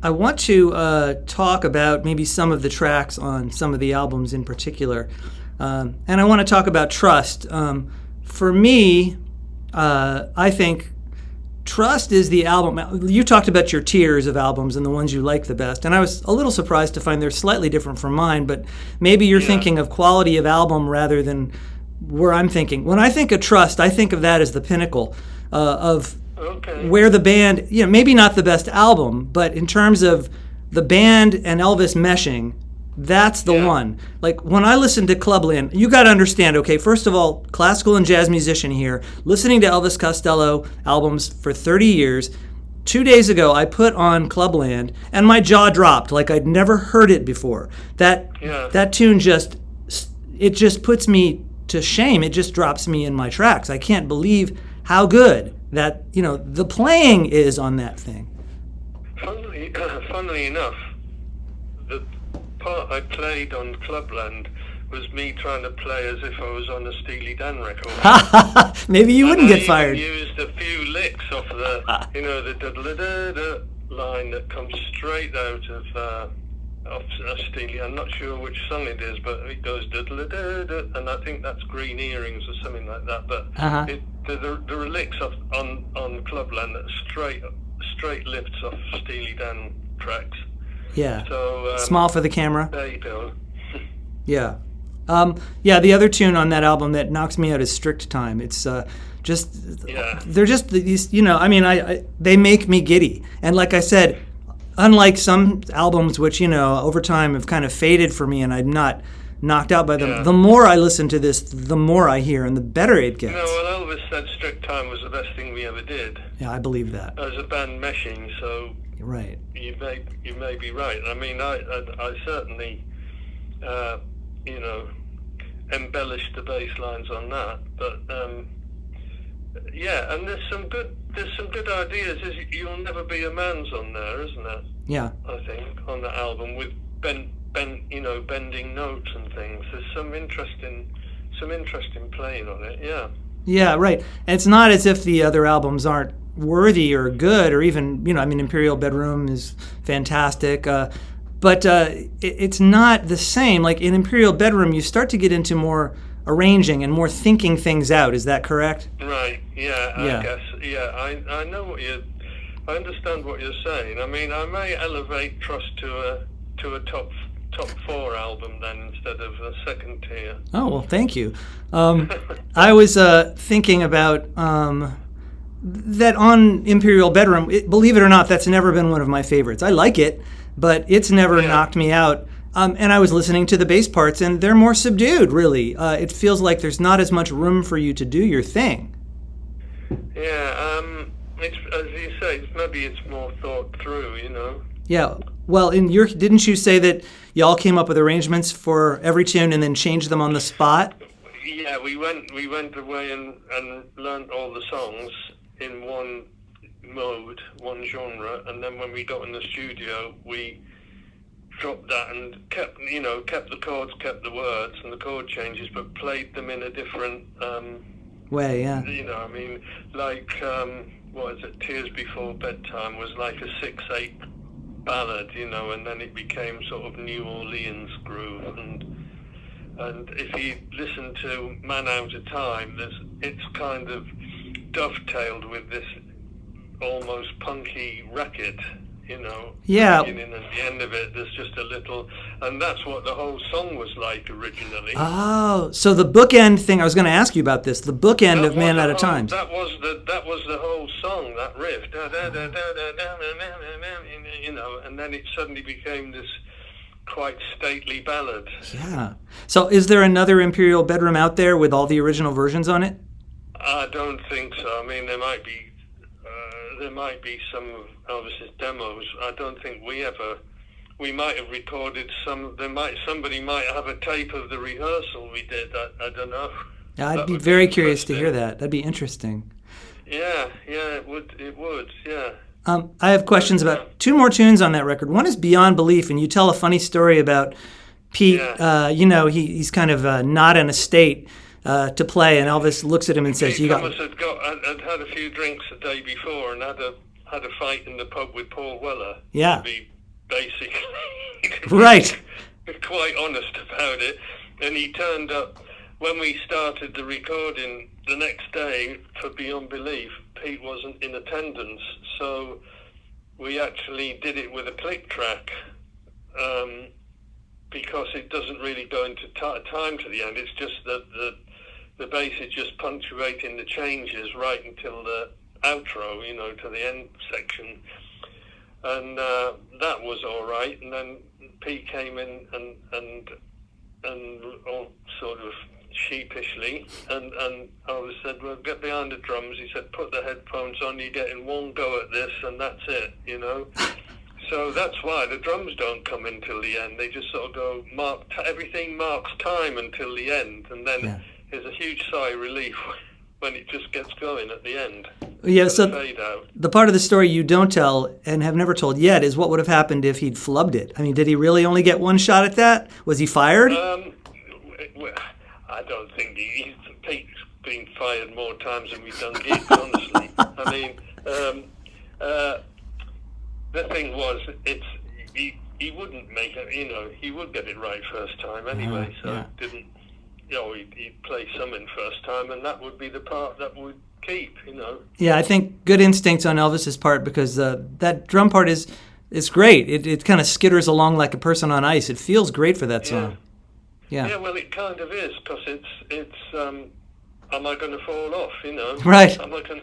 I want to talk about maybe some of the tracks on some of the albums in particular. And I want to talk about Trust. For me, I think Trust is the album. You talked about your tiers of albums and the ones you like the best. And I was a little surprised to find they're slightly different from mine, but maybe you're thinking of quality of album rather than where I'm thinking. When I think of Trust, I think of that as the pinnacle of where the band, maybe not the best album, but in terms of the band and Elvis meshing, that's the one. Like when I listen to Clubland, you got to understand, okay, first of all, classical and jazz musician here, listening to Elvis Costello albums for 30 years. 2 days ago, I put on Clubland and my jaw dropped like I'd never heard it before. That tune just puts me to shame. It just drops me in my tracks. I can't believe how good that, the playing is on that thing. Funnily enough, the part I played on Clubland was me trying to play as if I was on a Steely Dan record. Maybe you wouldn't get fired. I used a few licks off the, the da-da-da-da line that comes straight out of Steely. I'm not sure which song it is, but it goes da-da-da-da, and I think that's Green Earrings or something like that. But there are licks on Clubland that straight lifts off Steely Dan tracks. Yeah. So Small for the Camera. There you go. Yeah. The other tune on that album that knocks me out is Strict Time. It's they're just these, they make me giddy. And like I said, unlike some albums which, over time have kind of faded for me and I'm not knocked out by them, the more I listen to this, the more I hear and the better it gets. Well, Elvis said Strict Time was the best thing we ever did. Yeah, I believe that. As a band meshing, so right. You may be right. I mean, I certainly, embellished the bass lines on that, but and there's some good ideas. You'll Never Be a Man's on there, isn't it? Yeah. I think on the album with bending notes and things. There's some interesting playing on it. Yeah. Yeah, right. And it's not as if the other albums aren't worthy or good or even, Imperial Bedroom is fantastic. But it's not the same. Like in Imperial Bedroom, you start to get into more arranging and more thinking things out. Is that correct? Right. Yeah. I guess. Yeah. I know I understand what you're saying. I mean, I may elevate Trust to a top 4 album then instead of a second tier. Oh well, thank you. I was thinking about that on Imperial Bedroom. Believe it or not, that's never been one of my favorites. I like it, but it's never knocked me out. And I was listening to the bass parts, and they're more subdued, really. It feels like there's not as much room for you to do your thing. Yeah, it's, as you say, maybe it's more thought through, Yeah, well, didn't you say that y'all came up with arrangements for every tune and then changed them on the spot? Yeah, we went away and learned all the songs in one mode, one genre, and then when we got in the studio, we dropped that and kept the chords, kept the words and the chord changes, but played them in a different way. Yeah. Like what is it? Tears Before Bedtime was like a 6/8 ballad, and then it became sort of New Orleans groove, and if you listen to Man Out of Time, it's kind of dovetailed with this almost punky racket. Yeah. The beginning and the end of it, there's just a little, and that's what the whole song was like originally. Oh, so the bookend thing, I was going to ask you about this, the bookend of Man Out of Time. That was the whole song, that riff, and then it suddenly became this quite stately ballad. Yeah. So is there another Imperial Bedroom out there with all the original versions on it? I don't think so. I mean, there might be some of Elvis's demos. I don't think we might have recorded some. Somebody might have a tape of the rehearsal we did. I don't know. Yeah, I'd be very curious to hear that. That'd be interesting. Yeah, it would, yeah. I have questions about 2 more tunes on that record. One is Beyond Belief, and you tell a funny story about Pete. He's kind of not in a state to play, and Elvis looks at him and says, "You got." Had had a few drinks the day before and had a fight in the pub with Paul Weller. Yeah. To be basically. Right. Quite honest about it. And he turned up when we started the recording the next day for Beyond Belief. Pete wasn't in attendance, so we actually did it with a click track, because it doesn't really go into time to the end. It's just that the bass is just punctuating the changes right until the outro, to the end section. And that was all right. And then Pete came in and all sort of sheepishly, and I said, well, get behind the drums. He said, put the headphones on, you're getting one go at this, and that's it, So that's why the drums don't come in till the end. They just sort of go, everything marks time until the end, and then there's a huge sigh of relief when it just gets going at the end. Yeah, so fade out. The part of the story you don't tell and have never told yet is what would have happened if he'd flubbed it. I mean, did he really only get one shot at that? Was he fired? I don't think Pete's been fired more times than we've done gigs, honestly. I mean, the thing was, he wouldn't make it, he would get it right first time anyway, didn't, he'd play something first time, and that would be the part that would keep, Yeah, I think good instincts on Elvis's part, because that drum part is great. It kind of skitters along like a person on ice. It feels great for that song. Yeah, well, it kind of is, because it's am I going to fall off, Right. Am I going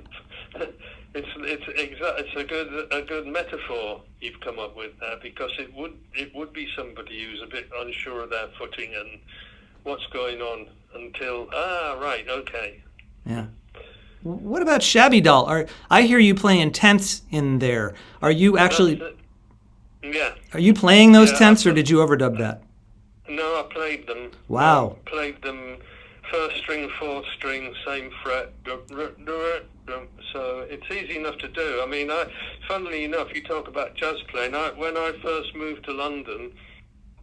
it's a good metaphor you've come up with there, because it would be somebody who's a bit unsure of their footing and what's going on until, right, okay. Yeah. What about Shabby Doll? I hear you playing tenths in there. Are you actually... Yeah. Are you playing those tenths, or did you overdub that? No, I played them. Wow. I played them first string, fourth string, same fret. So it's easy enough to do. I mean, funnily enough, you talk about jazz playing. When I first moved to London,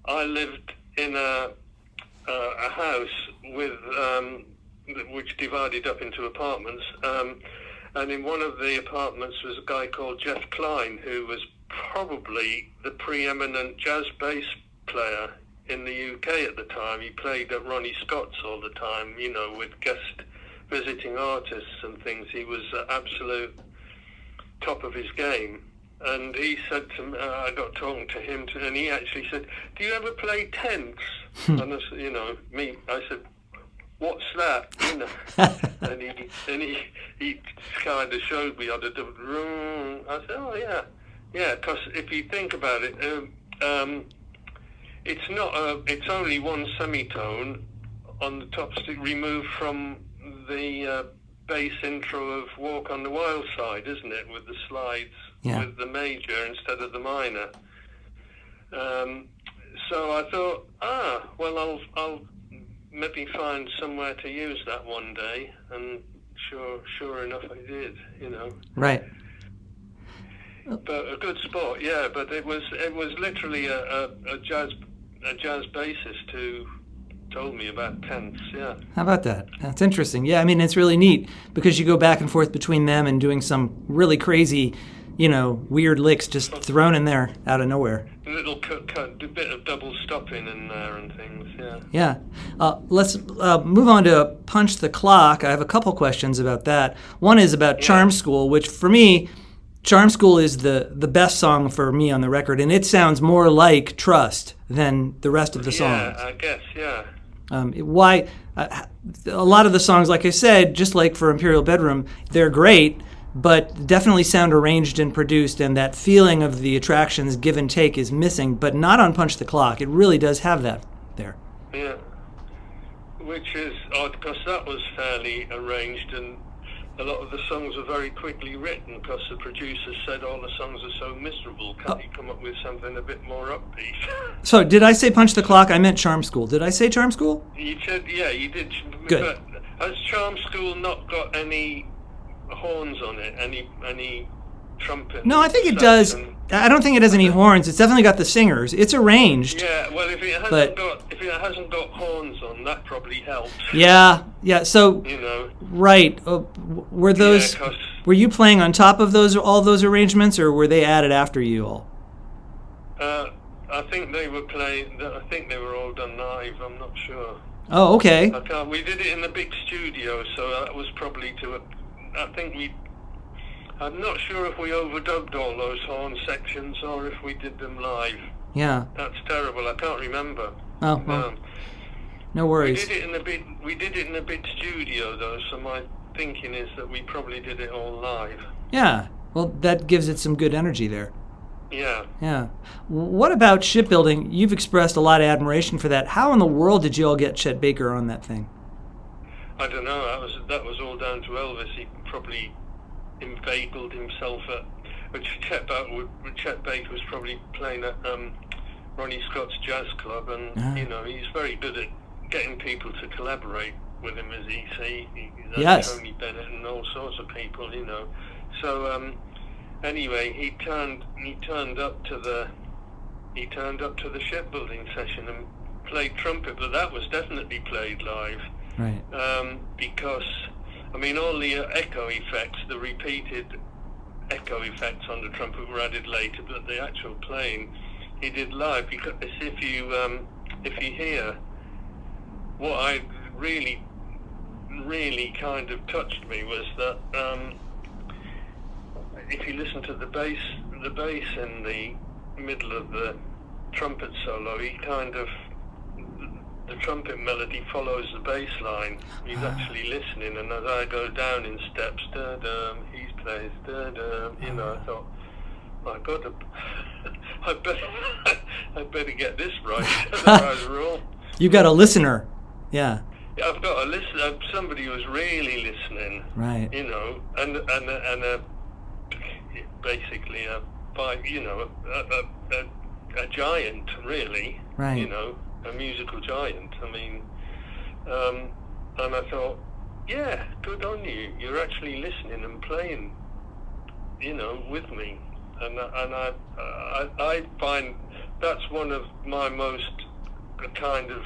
I lived in a house with which divided up into apartments. And in one of the apartments was a guy called Jeff Klein, who was probably the preeminent jazz bass player in the UK at the time. He played at Ronnie Scott's all the time, with guest visiting artists and things. He was absolute top of his game. And he said to me, I got talking to him, and he actually said, do you ever play tenths? And I said, I said, what's that? And he kind of showed me how to do it. I said, oh yeah. Yeah, because if you think about it, it's only one semitone on the top stick removed from the bass intro of Walk on the Wild Side, isn't it? With the slides, with the major instead of the minor. So I thought, well, I'll maybe find somewhere to use that one day, and sure enough, I did. Right. But a good spot, yeah. But it was literally a jazz bassist who told me about tenths, yeah. How about that? That's interesting. Yeah, I mean, it's really neat because you go back and forth between them and doing some really crazy, weird licks just thrown in there out of nowhere. A little a bit of double stopping in there and things, yeah. Yeah. Let's move on to Punch the Clock. I have a couple questions about that. One is about Charm School, which for me, Charm School is the best song for me on the record, and it sounds more like Trust than the rest of the songs. Yeah, I guess, yeah. Why? A lot of the songs, like I said, just like for Imperial Bedroom, they're great, but definitely sound arranged and produced, and that feeling of the Attractions give and take is missing, but not on Punch the Clock. It really does have that there. Yeah, which is odd because that was fairly arranged, and a lot of the songs were very quickly written because the producers said all the songs are so miserable. Can't you come up with something a bit more upbeat? So did I say Punch the Clock? I meant Charm School. Did I say Charm School? You said, yeah, you did. Good. But has Charm School not got any horns on it? Any trumpet? No, I think it does. I don't think it has any horns. It's definitely got the singers. It's arranged. Yeah, well, if it hasn't got horns on, that probably helps. Yeah. So right. Were those? Were you playing on top of all those arrangements, or were they added after you all? I think they were playing. I think they were all done live. I'm not sure. Oh, okay. I can't. We did it in the big studio, so that was probably I think we. I'm not sure if we overdubbed all those horn sections or if we did them live. Yeah. That's terrible. I can't remember. Oh, well, no worries. We did it in a big studio though, so my thinking is that we probably did it all live. Yeah. Well, that gives it some good energy there. Yeah. Yeah. What about shipbuilding? You've expressed a lot of admiration for that. How in the world did you all get Chet Baker on that thing? I don't know. That was all down to Elvis. He probably inveigled himself at. Chet Baker was probably playing at Ronnie Scott's jazz club, and you know, he's very good at getting people to collaborate with him, as he say. Yes. Tony Bennett and all sorts of people, you know. So anyway, he turned up to the shipbuilding session and played trumpet, but that was definitely played live. Right. Because I mean, all the echo effects, the repeated echo effects on the trumpet were added later, but the actual playing he did live. Because if you hear what I really kind of touched me was that if you listen to the bass in the middle of the trumpet solo, the trumpet melody follows the bass line. He's actually listening, and as I go down in steps, da-dum, he plays da-dum, you know, I thought, my God, I better get this right. Otherwise we're all... You've got a listener. Yeah. I've got a listener, somebody who's really listening. Right. You know, and basically a giant, really. Right. You know, a musical giant. I mean, and I thought, yeah, good on you. You're actually listening and playing, you know, with me. And I find that's one of my most kind of,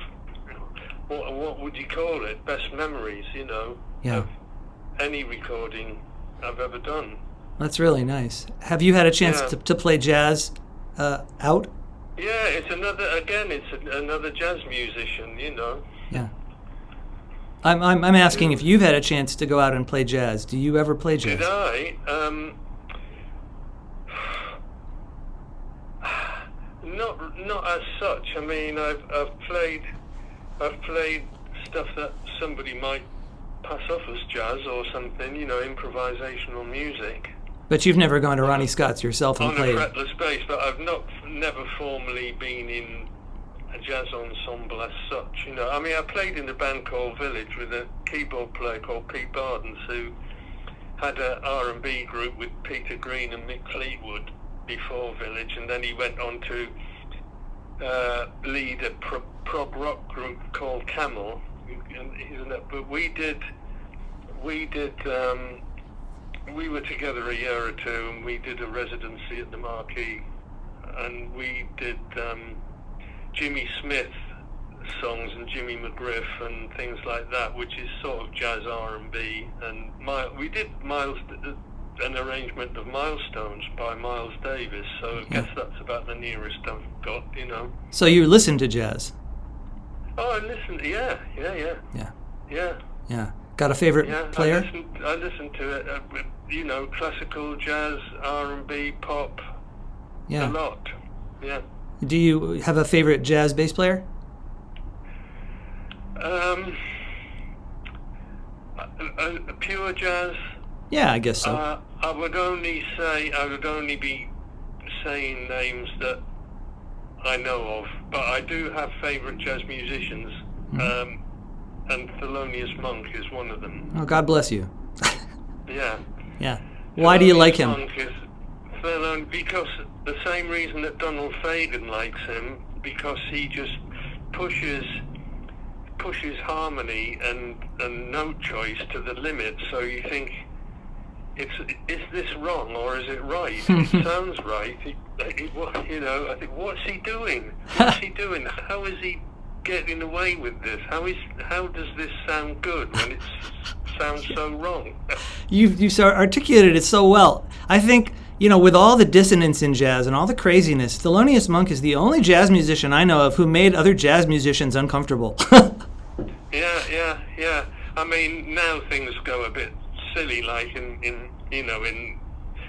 what would you call it, best memories, you know, of any recording I've ever done. That's really nice. Have you had a chance to play jazz out? Yeah, it's another jazz musician, you know. Yeah. I'm asking if you've had a chance to go out and play jazz. Do you ever play jazz? Did I? Not as such. I mean, I've played stuff that somebody might pass off as jazz or something, you know, improvisational music. But you've never gone to Ronnie Scott's yourself and played? On a fretless bass, but I've never formally been in a jazz ensemble as such, you know. I mean, I played in a band called Village with a keyboard player called Pete Bardens, who had an R&B group with Peter Green and Mick Fleetwood before Village, and then he went on to lead a prog rock group called Camel. But we were together a year or two, and we did a residency at the Marquee, and we did Jimmy Smith songs and Jimmy McGriff and things like that, which is sort of jazz R&B. And we did an arrangement of Milestones by Miles Davis, so I guess that's about the nearest I've got, you know. So you listen to jazz? Oh, I listen to, yeah. Got a favorite player? I listen to it, you know, classical, jazz, R&B, pop, a lot, yeah. Do you have a favorite jazz bass player? A pure jazz? Yeah, I guess so. I would only be saying names that I know of, but I do have favourite jazz musicians, and Thelonious Monk is one of them. Oh, God bless you. Yeah. Yeah. Why do you like him? Monk is because the same reason that Donald Fagen likes him, because he just pushes harmony and note choice to the limit. So you think, is this wrong or is it right? It sounds right. You know, I think, what's he doing? What's he doing? How is he getting away with this? How does this sound good when it sounds so wrong? You articulated it so well. I think with all the dissonance in jazz and all the craziness, Thelonious Monk is the only jazz musician I know of who made other jazz musicians uncomfortable. Yeah. I mean, now things go a bit silly, like in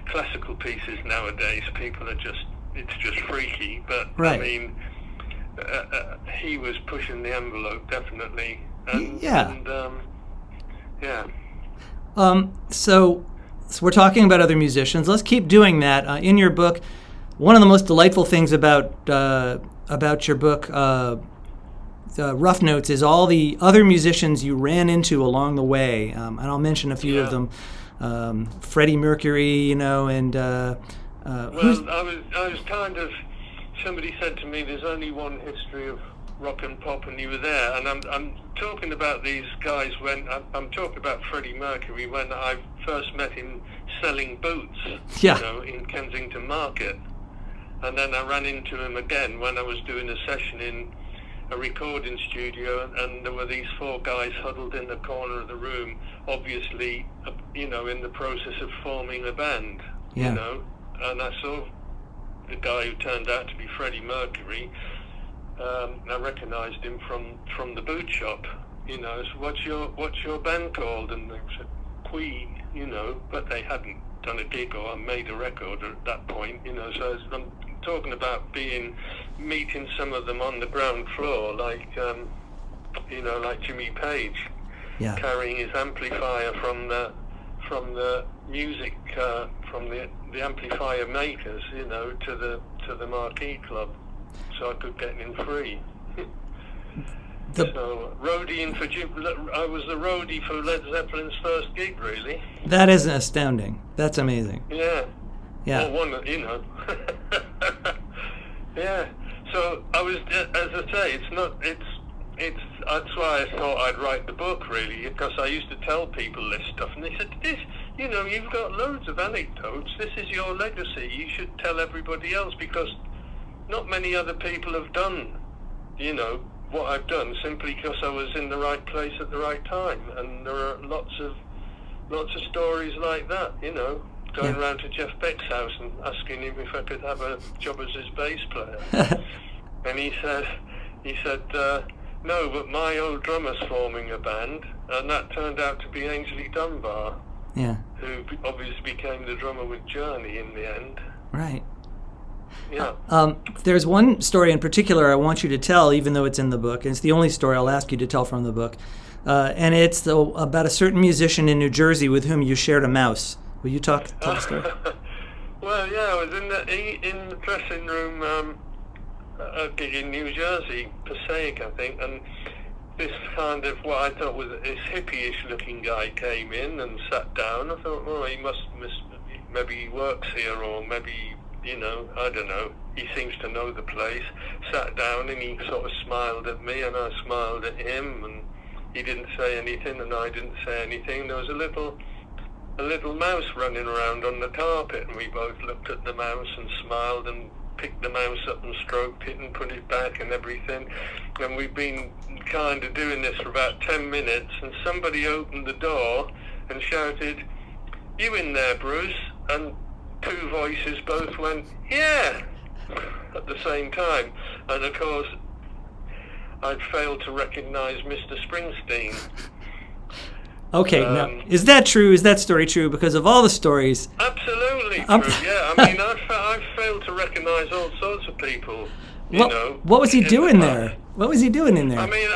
classical pieces nowadays. People it's just freaky. But right. I mean, he was pushing the envelope definitely. And, So we're talking about other musicians. Let's keep doing that. In your book, one of the most delightful things about your book, Rough Notes, is all the other musicians you ran into along the way. And I'll mention a few of them. Freddie Mercury, and I was kind of, somebody said to me, there's only one history of rock and pop, and you were there. And I'm talking about these guys when I'm talking about Freddie Mercury when I first met him selling boots, in Kensington Market. And then I ran into him again when I was doing a session in a recording studio, and there were these four guys huddled in the corner of the room, obviously, in the process of forming a band, and I saw the guy who turned out to be Freddie Mercury. I recognised him from the boot shop, so what's your band called? And they said, Quee, but they hadn't done a gig or made a record at that point, so I'm talking about meeting some of them on the ground floor, like Jimmy Page, carrying his amplifier from the music from the amplifier makers, to the Marquee Club, so I could get in free. So roadieing for I was the roadie for Led Zeppelin's first gig, really. That is astounding. That's amazing. Yeah. Yeah. Well, yeah. So I was, as I say, that's why I thought I'd write the book, really, because I used to tell people this stuff, and they said, you've got loads of anecdotes. This is your legacy. You should tell everybody else, because not many other people have done, what I've done, simply because I was in the right place at the right time. And there are lots of stories like that, going around to Jeff Beck's house and asking him if I could have a job as his bass player. And he said, no, but my old drummer's forming a band, and that turned out to be Ainsley Dunbar, who obviously became the drummer with Journey in the end. Right. Yeah. There's one story in particular I want you to tell, even though it's in the book, and it's the only story I'll ask you to tell from the book, and it's about a certain musician in New Jersey with whom you shared a mouse. Will you tell the story? Well, yeah, I was in the dressing room a gig in New Jersey, Passaic, I think, and this kind of what I thought was this hippie-ish looking guy came in and sat down. I thought, well, he maybe he works here, or maybe, I don't know. He seems to know the place. Sat down and he sort of smiled at me, and I smiled at him, and he didn't say anything, and I didn't say anything. There was a little mouse running around on the carpet, and we both looked at the mouse and smiled and picked the mouse up and stroked it and put it back and everything. And we've been kind of doing this for about 10 minutes, and somebody opened the door and shouted, "You in there, Bruce?" And two voices both went, "Yeah," at the same time. And of course, I'd failed to recognise Mr. Springsteen. Okay, now, is that true? Is that story true? Because of all the stories... Absolutely true, yeah. I mean, I've failed to recognise all sorts of people, What was he doing there? What was he doing in there? I mean,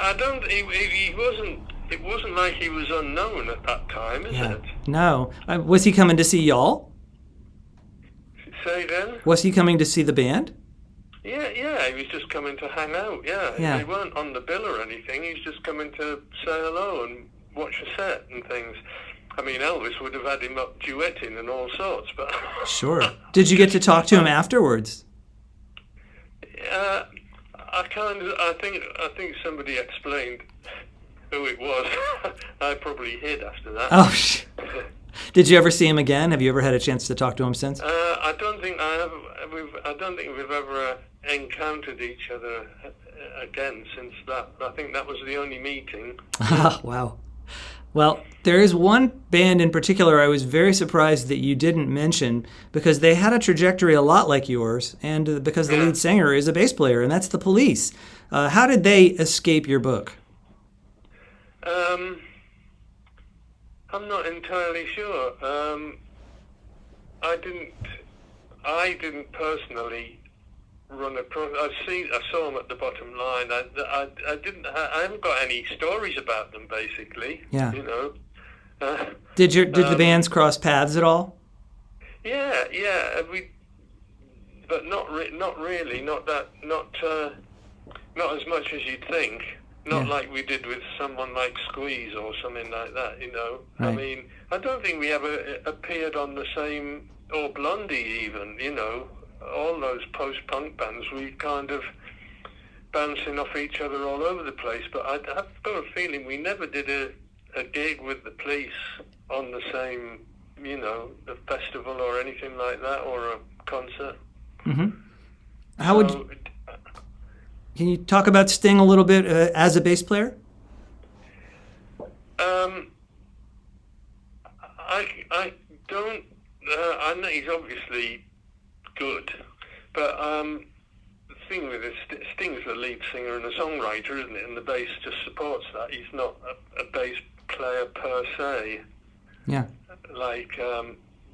he wasn't... It wasn't like he was unknown at that time, is it? No. Was he coming to see y'all? Say again? Was he coming to see the band? Yeah, he was just coming to hang out, yeah. He weren't on the bill or anything, he was just coming to say hello and watch a set and things. I mean, Elvis would have had him up duetting and all sorts, but... Sure. Did you get to talk to him afterwards? I think somebody explained who it was. I probably hid after that. Oh, Did you ever see him again? Have you ever had a chance to talk to him since? I don't think we've ever encountered each other again since that. I think that was the only meeting. Wow. Well, there is one band in particular I was very surprised that you didn't mention because they had a trajectory a lot like yours, and because the lead singer is a bass player, and that's the Police. How did they escape your book? I'm not entirely sure. I didn't personally run across. I saw them at the bottom line. I haven't got any stories about them, basically. Yeah. You know. Did the bands cross paths at all? Yeah. But not really. Not as much as you'd think. Not like we did with someone like Squeeze or something like that, you know. Right. I mean, I don't think we ever appeared on the same, or Blondie even, you know. All those post-punk bands, we kind of bouncing off each other all over the place. But I've got a feeling we never did a gig with the Police on the same, you know, a festival or anything like that, or a concert. Mm-hmm. Can you talk about Sting a little bit as a bass player? I don't. I know he's obviously good, but the thing with it, Sting's the lead singer and a songwriter, isn't it? And the bass just supports that. He's not a bass player per se. Yeah. Like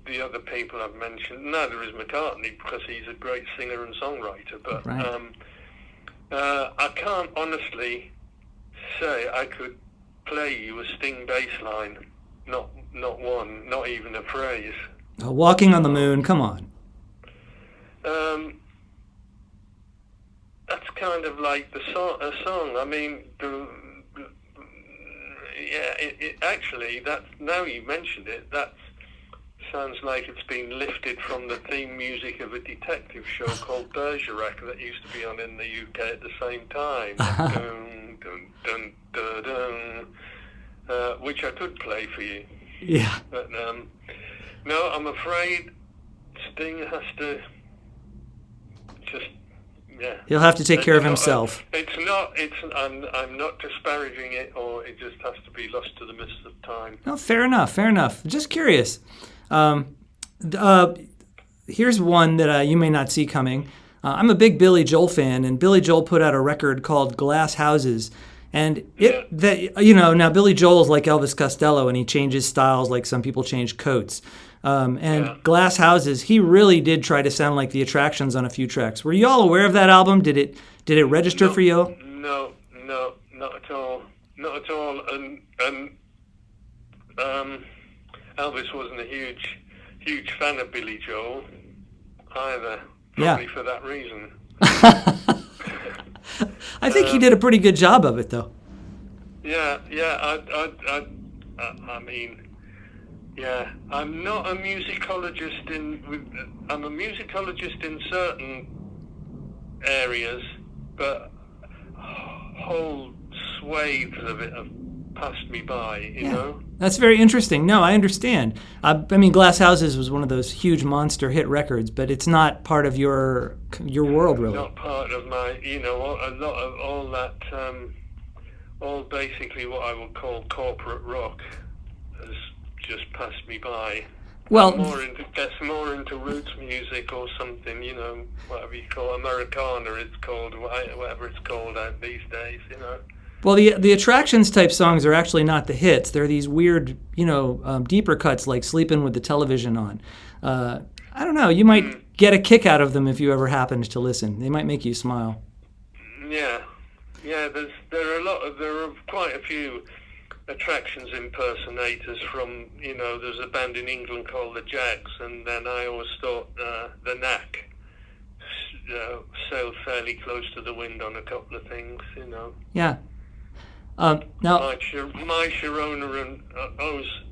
the other people I've mentioned. Neither is McCartney because he's a great singer and songwriter. But right. I can't honestly say I could play you a Sting bass line. Not one, not even a phrase. Walking on the Moon, come on. That's kind of like a song. I mean, it actually, now you mentioned it, that sounds like it's been lifted from the theme music of a detective show called Bergerac that used to be on in the UK at the same time. Dun, dun, dun, dun, dun, which I could play for you. Yeah. But no, I'm afraid Sting has to just, yeah. He'll have to take care of himself. I'm not disparaging it, or it just has to be lost to the mists of time. No, fair enough. Just curious. Here's one that you may not see coming. I'm a big Billy Joel fan, and Billy Joel put out a record called Glass Houses. And now Billy Joel is like Elvis Costello, and he changes styles like some people change coats. Glass Houses, he really did try to sound like the Attractions on a few tracks. Were you all aware of that album? Did it register for you? No, not at all. Not at all. And Elvis wasn't a huge fan of Billy Joel either. Probably for that reason. I think he did a pretty good job of it, though. Yeah. I mean, yeah. I'm not a musicologist I'm a musicologist in certain areas, but whole swathes of it have passed me by. You know. That's very interesting. No, I understand. I mean, Glass Houses was one of those huge monster hit records, but it's not part of your world, really. Not part of my, a lot of all that, all basically what I would call corporate rock has just passed me by. Well, I'm more into roots music or something, whatever you call Americana. It's called whatever it's called out these days, Well, the Attractions type songs are actually not the hits. They're these weird, deeper cuts like Sleeping with the Television On. I don't know. You might get a kick out of them if you ever happened to listen. They might make you smile. Yeah. There are quite a few Attractions impersonators from, there's a band in England called the Jags, and then I always thought the Knack sailed fairly close to the wind on a couple of things, Yeah. Now, my Sharona owes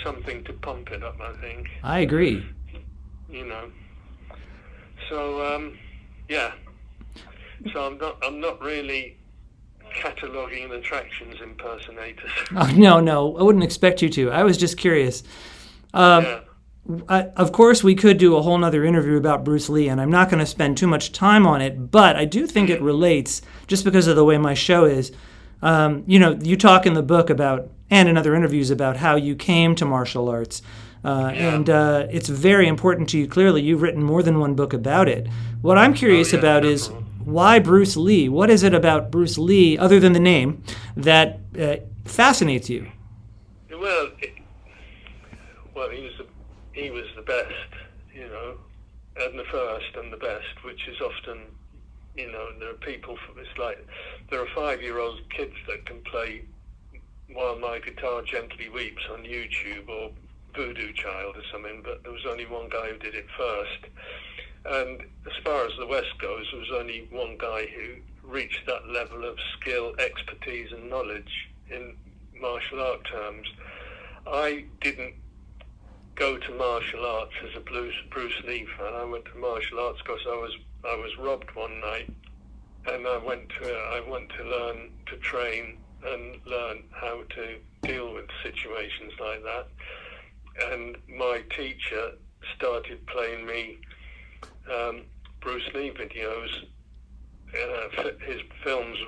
something to pump it up, I think. I agree. So yeah. So I'm not really cataloguing Attractions impersonators. Oh, no, I wouldn't expect you to. I was just curious. Of course, we could do a whole nother interview about Bruce Lee, and I'm not going to spend too much time on it, but I do think it relates just because of the way my show is. You talk in the book about and in other interviews about how you came to martial arts. And it's very important to you. Clearly, you've written more than one book about it. What I'm curious about is why Bruce Lee? What is it about Bruce Lee, other than the name, that fascinates you? Well, he was the best, and the first and the best, which is often, there are people, it's like, there are 5-year-old kids that can play While My Guitar Gently Weeps on YouTube or Voodoo Child or something, but there was only one guy who did it first. And as far as the West goes, there was only one guy who reached that level of skill, expertise and knowledge in martial art terms. I didn't go to martial arts as a Bruce Lee fan. I went to martial arts because I was robbed one night, and I went to learn to train and learn how to deal with situations like that. And my teacher started playing me Bruce Lee videos, his films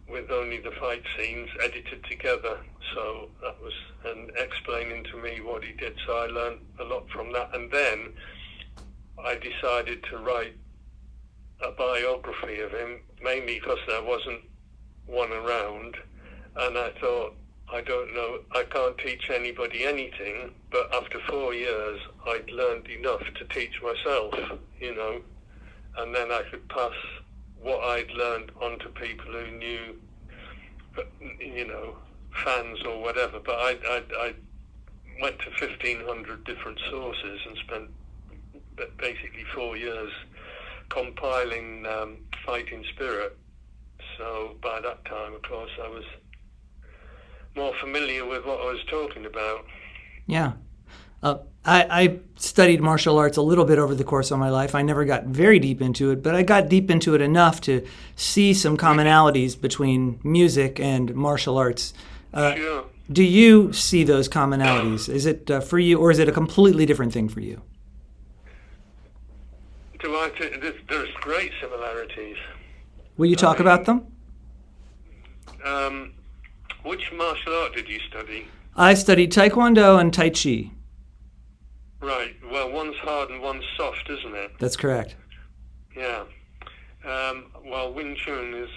with only the fight scenes edited together. So that was, and explaining to me what he did. So I learned a lot from that. And then I decided to write a biography of him, mainly because there wasn't one around. And I thought, I don't know, I can't teach anybody anything, but after 4 years, I'd learned enough to teach myself, and then I could pass what I'd learned on to people who knew, fans or whatever. But I went to 1,500 different sources and spent basically 4 years compiling Fighting Spirit. So by that time, of course, I was more familiar with what I was talking about. Yeah. I studied martial arts a little bit over the course of my life. I never got very deep into it, but I got deep into it enough to see some commonalities between music and martial arts. Sure. Do you see those commonalities? Is it for you, or is it a completely different thing for you? There's great similarities. Will you talk about them? Which martial art did you study? I studied Taekwondo and Tai Chi. Right. Well, one's hard and one's soft, isn't it? That's correct. Yeah. Well, Wing Chun is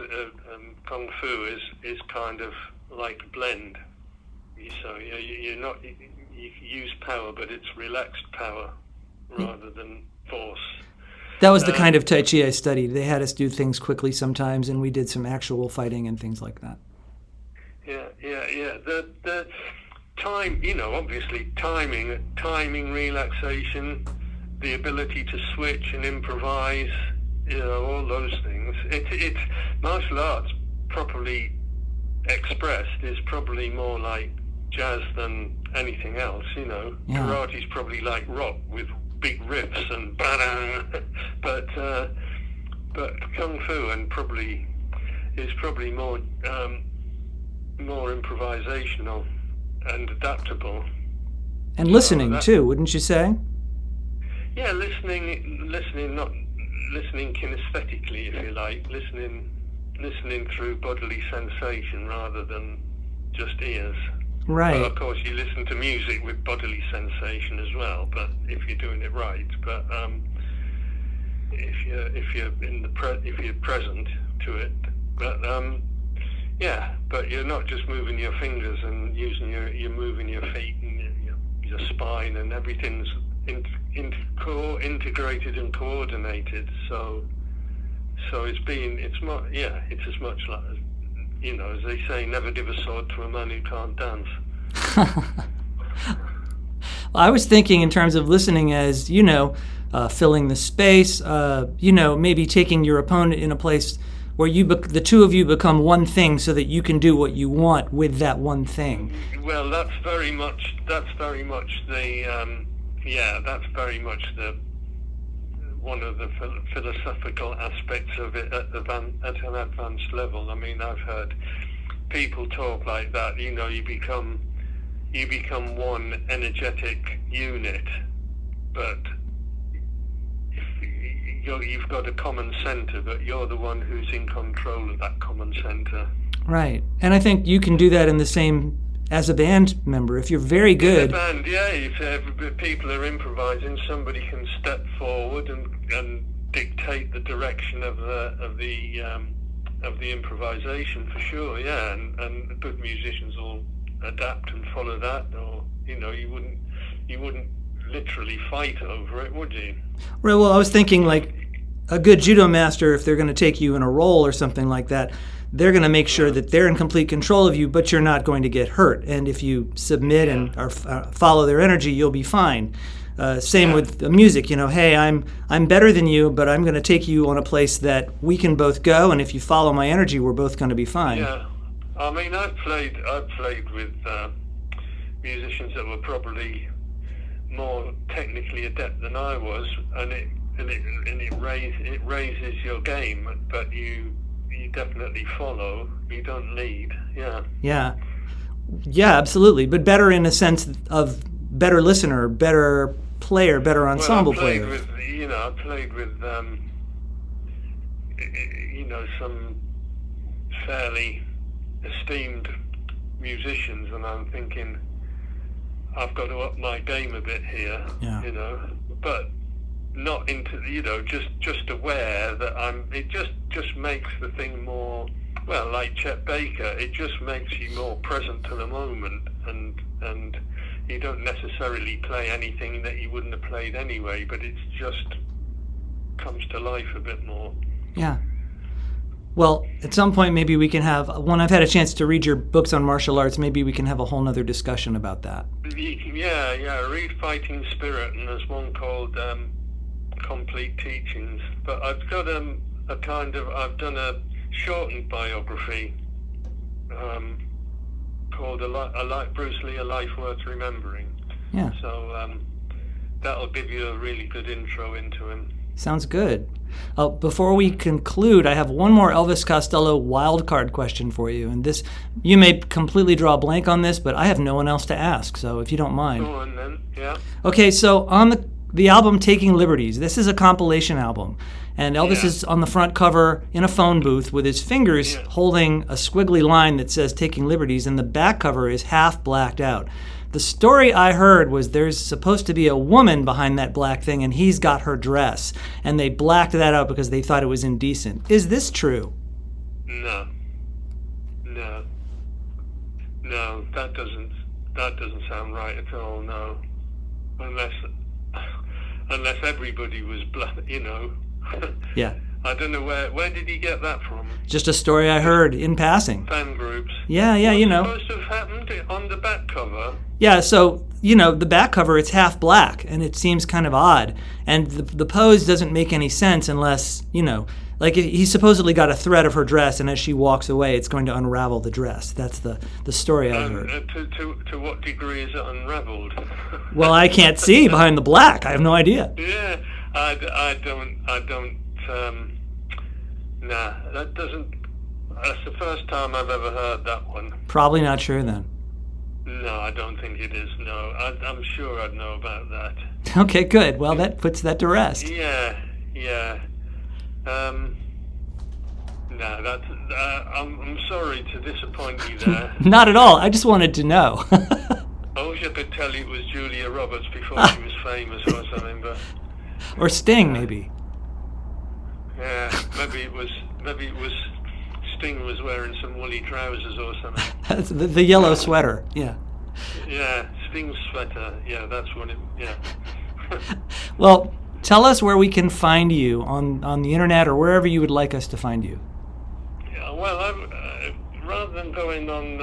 Kung Fu is kind of like a blend. So you're not you use power, but it's relaxed power rather than force. That was the kind of Tai Chi I studied. They had us do things quickly sometimes, and we did some actual fighting and things like that. Yeah. The time, obviously timing, relaxation, the ability to switch and improvise, all those things. It's martial arts properly expressed is probably more like jazz than anything else. Yeah. Karate's probably like rock with big riffs and but Kung Fu is probably more improvisational and adaptable. And listening too, wouldn't you say? Yeah, listening, not listening kinesthetically, if you like, listening through bodily sensation rather than just ears. Right. Well, of course, you listen to music with bodily sensation as well, but if you're doing it right. But if you're present to it, but but you're not just moving your fingers and you're moving your feet and your spine, and everything's integrated and coordinated. So it's as much like, as they say, never give a sword to a man who can't dance. Well, I was thinking in terms of listening as, filling the space, maybe taking your opponent in a place where the two of you become one thing so that you can do what you want with that one thing. Well, that's very much one of the philosophical aspects of it at an advanced level. I mean, I've heard people talk like that. You become one energetic unit, but you've got a common center, but you're the one who's in control of that common center. Right, and I think you can do that in the same as a band member. If you're very In good, a band, yeah, if people are improvising, somebody can step forward and dictate the direction of the improvisation for sure, yeah, and good musicians will adapt and follow that, or you wouldn't literally fight over it, would you? well, I was thinking like a good judo master, if they're going to take you in a role or something like that, they're going to make sure that they're in complete control of you, but you're not going to get hurt. And if you submit and follow their energy, you'll be fine. Same with the music. Hey, I'm better than you, but I'm going to take you on a place that we can both go. And if you follow my energy, we're both going to be fine. Yeah, I mean, I've played with musicians that were probably more technically adept than I was, and it raises your game, but you definitely follow. You don't lead. Yeah, absolutely. But better in a sense of better listener, better player, better ensemble player. I played with some fairly esteemed musicians, and I'm thinking I've got to up my game a bit here. But not into just aware that it just makes the thing more, well, like Chet Baker, it just makes you more present to the moment, and you don't necessarily play anything that you wouldn't have played anyway, but it's just comes to life a bit more. Yeah. Well, at some point maybe we can have, when I've had a chance to read your books on martial arts, maybe we can have a whole nother discussion about that. Yeah, read Fighting Spirit, and there's one called Complete Teachings. But I've got I've done a shortened biography called Bruce Lee, A Life Worth Remembering. Yeah. So that'll give you a really good intro into him. Sounds good. Before we conclude, I have one more Elvis Costello wildcard question for you. And this, you may completely draw a blank on this, but I have no one else to ask. So if you don't mind. Go on then, yeah. Okay, so on the album Taking Liberties, this is a compilation album. And Elvis is on the front cover in a phone booth with his fingers holding a squiggly line that says Taking Liberties, and the back cover is half blacked out. The story I heard was there's supposed to be a woman behind that black thing, and he's got her dress, and they blacked that out because they thought it was indecent. Is this true? No, that doesn't sound right at all. No, unless everybody was black, Yeah. I don't know where did he get that from? Just a story I heard in passing. Fan groups. Yeah, What's supposed to have happened on the back cover? Yeah, so, the back cover, it's half black, and it seems kind of odd. And the pose doesn't make any sense unless, like he supposedly got a thread of her dress, and as she walks away, it's going to unravel the dress. That's the story I heard. To what degree is it unraveled? Well, I can't see behind the black. I have no idea. Yeah, I don't. That doesn't. That's the first time I've ever heard that one. Probably not sure then. No, I don't think it is. No, I'm sure I'd know about that. Okay, good. Well, that puts that to rest. Yeah. That's. I'm sorry to disappoint you there. Not at all. I just wanted to know. I wish I could tell you it was Julia Roberts before she was famous or something, but. Or Sting, maybe. Yeah, maybe it was Sting was wearing some woolly trousers or something. the yellow sweater, yeah. Yeah, Sting's sweater, yeah, that's what it, yeah. Well, tell us where we can find you on the internet or wherever you would like us to find you. Yeah, well, rather than going on,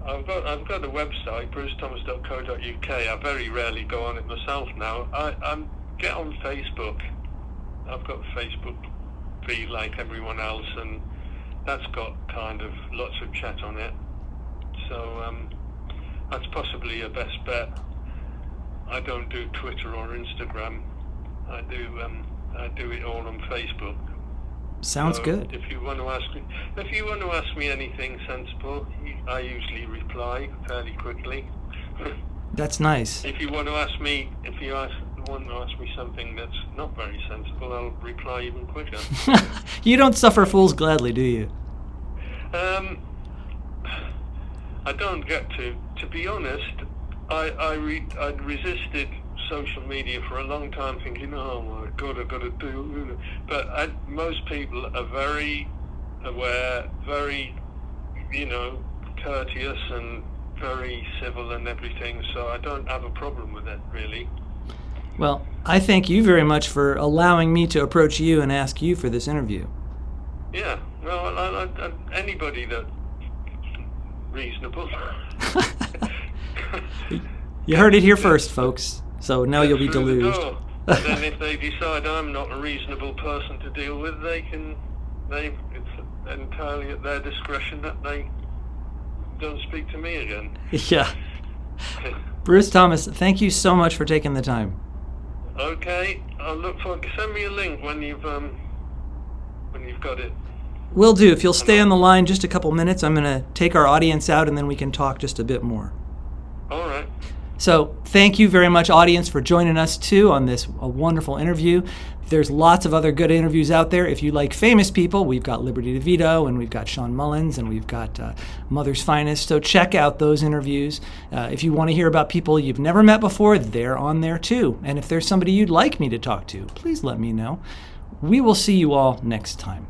I've got a website, brucethomas.co.uk. I very rarely go on it myself now. I get on Facebook. I've got a Facebook feed like everyone else, and that's got kind of lots of chat on it. So that's possibly your best bet. I don't do Twitter or Instagram. I do it all on Facebook. Sounds good. If you want to ask me anything sensible, I usually reply fairly quickly. That's nice. If you want to ask me something that's not very sensible, I'll reply even quicker. You don't suffer fools gladly, do you? I don't get to be honest, I'd resisted social media for a long time, thinking, oh my God, I've got to do it. But most people are very aware, very, courteous and very civil and everything, so I don't have a problem with it, really. Well, I thank you very much for allowing me to approach you and ask you for this interview. Yeah, well, anybody that's reasonable. You heard it here first, folks. So now you'll be deluged. Then if they decide I'm not a reasonable person to deal with, it's entirely at their discretion that they don't speak to me again. Yeah. Bruce Thomas, thank you so much for taking the time. Okay, I'll look for. Send me a link when you've got it. Will do. If you'll stay on the line just a couple minutes, I'm going to take our audience out and then we can talk just a bit more. All right. So thank you very much, audience, for joining us, too, on this wonderful interview. There's lots of other good interviews out there. If you like famous people, we've got Liberty DeVito, and we've got Sean Mullins, and we've got Mother's Finest. So check out those interviews. If you want to hear about people you've never met before, they're on there, too. And if there's somebody you'd like me to talk to, please let me know. We will see you all next time.